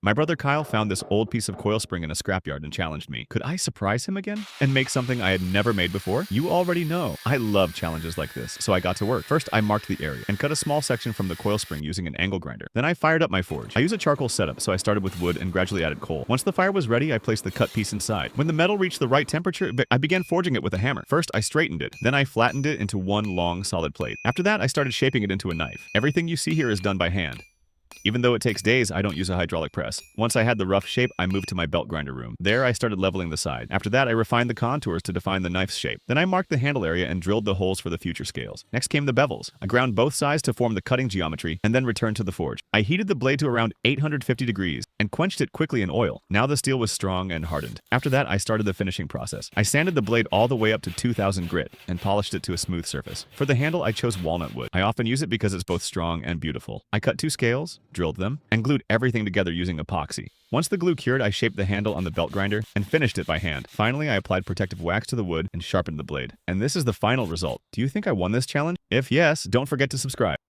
My brother Kyle found this old piece of coil spring in a scrapyard and challenged me. Could I surprise him again and make something I had never made before? You already know. I love challenges like this, so I got to work. First, I marked the area and cut a small section from the coil spring using an angle grinder. Then I fired up my forge. I use a charcoal setup, so I started with wood and gradually added coal. Once the fire was ready, I placed the cut piece inside. When the metal reached the right temperature, I began forging it with a hammer. First, I straightened it. Then I flattened it into one long, solid plate. After that, I started shaping it into a knife. Everything you see here is done by hand. Even though it takes days, I don't use a hydraulic press. Once I had the rough shape, I moved to my belt grinder room. There, I started leveling the side. After that, I refined the contours to define the knife's shape. Then I marked the handle area and drilled the holes for the future scales. Next came the bevels. I ground both sides to form the cutting geometry and then returned to the forge. I heated the blade to around 850 degrees and quenched it quickly in oil. Now the steel was strong and hardened. After that, I started the finishing process. I sanded the blade all the way up to 2000 grit and polished it to a smooth surface. For the handle, I chose walnut wood. I often use it because it's both strong and beautiful. I cut 2 scales, drilled them, and glued everything together using epoxy. Once the glue cured, I shaped the handle on the belt grinder and finished it by hand. Finally, I applied protective wax to the wood and sharpened the blade. And this is the final result. Do you think I won this challenge? If yes, don't forget to subscribe.